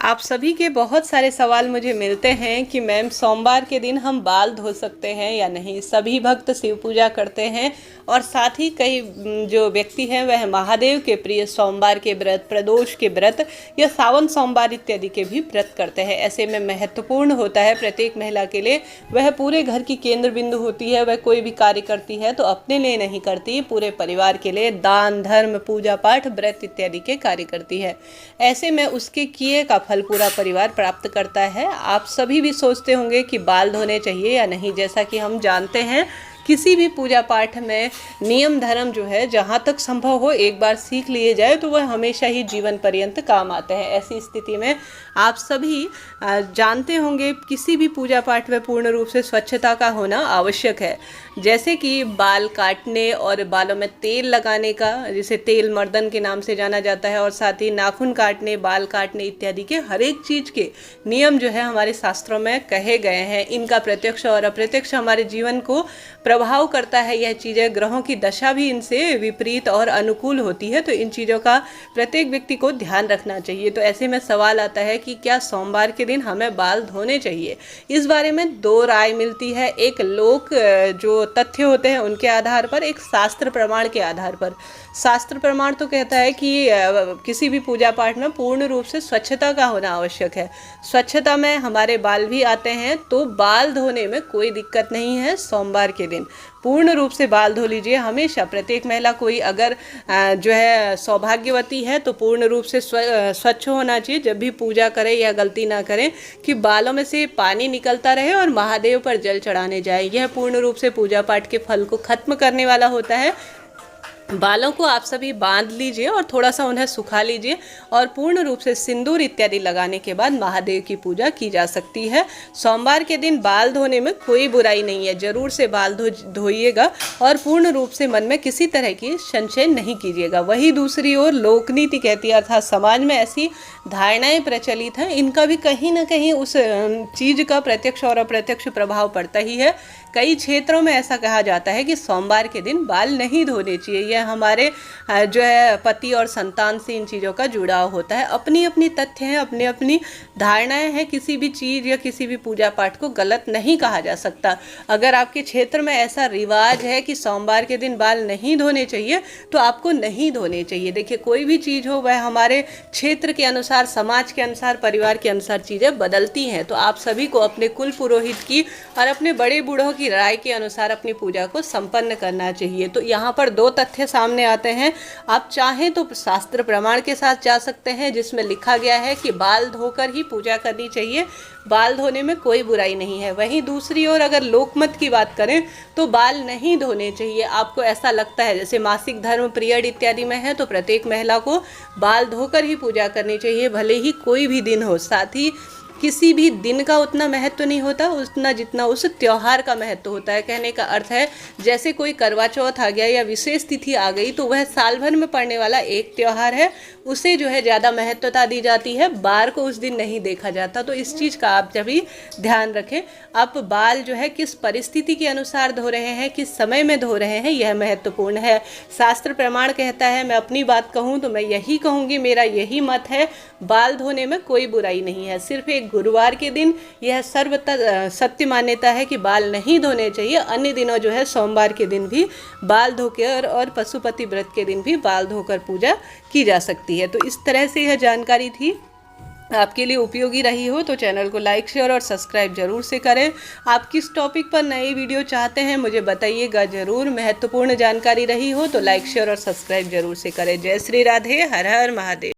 आप सभी के बहुत सारे सवाल मुझे मिलते हैं कि मैम सोमवार के दिन हम बाल धो सकते हैं या नहीं। सभी भक्त शिव पूजा करते हैं और साथ ही कई जो व्यक्ति हैं वह महादेव के प्रिय सोमवार के व्रत, प्रदोष के व्रत या सावन सोमवार इत्यादि के भी व्रत करते हैं। ऐसे में महत्वपूर्ण होता है प्रत्येक महिला के लिए, वह पूरे घर की केंद्र बिंदु होती है। वह कोई भी कार्य करती है तो अपने लिए नहीं करती, पूरे परिवार के लिए दान, धर्म, पूजा पाठ, व्रत इत्यादि के कार्य करती है। ऐसे में उसके किए का फल पूरा परिवार प्राप्त करता है। आप सभी भी सोचते होंगे कि बाल धोने चाहिए या नहीं। जैसा कि हम जानते हैं किसी भी पूजा पाठ में नियम धर्म जो है जहाँ तक संभव हो एक बार सीख लिए जाए तो वह हमेशा ही जीवन पर्यंत काम आते हैं। ऐसी स्थिति में आप सभी जानते होंगे किसी भी पूजा पाठ में पूर्ण रूप से स्वच्छता का होना आवश्यक है। जैसे कि बाल काटने और बालों में तेल लगाने का, जिसे तेल मर्दन के नाम से जाना जाता है, और साथ ही नाखून काटने, बाल काटने इत्यादि के हर एक चीज़ के नियम जो है हमारे शास्त्रों में कहे गए हैं। इनका प्रत्यक्ष और अप्रत्यक्ष हमारे जीवन को प्रभाव करता है। यह चीज़ें, ग्रहों की दशा भी इनसे विपरीत और अनुकूल होती है, तो इन चीज़ों का प्रत्येक व्यक्ति को ध्यान रखना चाहिए। तो ऐसे में सवाल आता है कि क्या सोमवार के दिन हमें बाल धोने चाहिए। इस बारे में दो राय मिलती है, एक लोक जो तथ्य होते हैं उनके आधार पर, एक शास्त्र प्रमाण के आधार पर। शास्त्र प्रमाण तो कहता है कि किसी भी पूजा पाठ में पूर्ण रूप से स्वच्छता का होना आवश्यक है। स्वच्छता में हमारे बाल भी आते हैं, तो बाल धोने में कोई दिक्कत नहीं है। सोमवार के दिन पूर्ण रूप से बाल धो लीजिए हमेशा। प्रत्येक महिला कोई अगर जो है सौभाग्यवती है तो पूर्ण रूप से स्वच्छ होना चाहिए। जब भी पूजा करें या गलती ना करें कि बालों में से पानी निकलता रहे और महादेव पर जल चढ़ाने जाए। यह पूर्ण रूप से पूजा पाठ के फल को खत्म करने वाला होता है। बालों को आप सभी बांध लीजिए और थोड़ा सा उन्हें सुखा लीजिए और पूर्ण रूप से सिंदूर इत्यादि लगाने के बाद महादेव की पूजा की जा सकती है। सोमवार के दिन बाल धोने में कोई बुराई नहीं है, जरूर से बाल धोइएगा और पूर्ण रूप से मन में किसी तरह की संशय नहीं कीजिएगा। वही दूसरी ओर लोकनीति कहती है, अर्थात समाज में ऐसी धारणाएं प्रचलित हैं, इनका भी कहीं ना कहीं उस चीज़ का प्रत्यक्ष और अप्रत्यक्ष प्रभाव पड़ता ही है। कई क्षेत्रों में ऐसा कहा जाता है कि सोमवार के दिन बाल नहीं धोने चाहिए। यह हमारे जो है पति और संतान से इन चीज़ों का जुड़ाव होता है। अपनी अपनी तथ्य हैं, अपनी अपनी धारणाएं हैं। किसी भी चीज़ या किसी भी पूजा पाठ को गलत नहीं कहा जा सकता। अगर आपके क्षेत्र में ऐसा रिवाज है कि सोमवार के दिन बाल नहीं धोने चाहिए तो आपको नहीं धोने चाहिए। देखिए, कोई भी चीज़ हो वह हमारे क्षेत्र के अनुसार, समाज के अनुसार, परिवार के अनुसार चीज़ें बदलती हैं। तो आप सभी को अपने कुल पुरोहित की और अपने बड़े बूढ़ों की राय के अनुसार अपनी पूजा को संपन्न करना चाहिए। तो यहाँ पर दो तथ्य सामने आते हैं। आप चाहें तो शास्त्र प्रमाण के साथ जा सकते हैं जिसमें लिखा गया है कि बाल धोकर ही पूजा करनी चाहिए, बाल धोने में कोई बुराई नहीं है। वहीं दूसरी ओर अगर लोकमत की बात करें तो बाल नहीं धोने चाहिए। आपको ऐसा लगता है जैसे मासिक धर्म पीरियड इत्यादि में है तो प्रत्येक महिला को बाल धोकर ही पूजा करनी चाहिए, भले ही कोई भी दिन हो। साथ ही किसी भी दिन का उतना महत्व नहीं होता उतना जितना उस त्यौहार का महत्व होता है। कहने का अर्थ है जैसे कोई करवा चौथ आ गया या विशेष तिथि आ गई तो वह साल भर में पड़ने वाला एक त्यौहार है, उसे जो है ज़्यादा महत्वता दी जाती है, बाल को उस दिन नहीं देखा जाता। तो इस चीज़ का आप जब भी ध्यान रखें। आप बाल जो है किस परिस्थिति के अनुसार धो रहे हैं, किस समय में धो रहे हैं, यह महत्वपूर्ण है। शास्त्र प्रमाण कहता है, मैं अपनी बात कहूँ तो मैं यही कहूँगी, मेरा यही मत है, बाल धोने में कोई बुराई नहीं है। सिर्फ एक गुरुवार के दिन यह सर्वथा सत्य मान्यता है कि बाल नहीं धोने चाहिए। अन्य दिनों जो है सोमवार के दिन भी बाल धोकर और पशुपति व्रत के दिन भी बाल धोकर पूजा की जा सकती है। तो इस तरह से यह जानकारी थी, आपके लिए उपयोगी रही हो तो चैनल को लाइक, शेयर और सब्सक्राइब जरूर से करें। आप किस टॉपिक पर नई वीडियो चाहते हैं मुझे बताइएगा जरूर। महत्वपूर्ण जानकारी रही हो तो लाइक, शेयर और सब्सक्राइब जरूर से करें। जय श्री राधे, हर हर महादेव।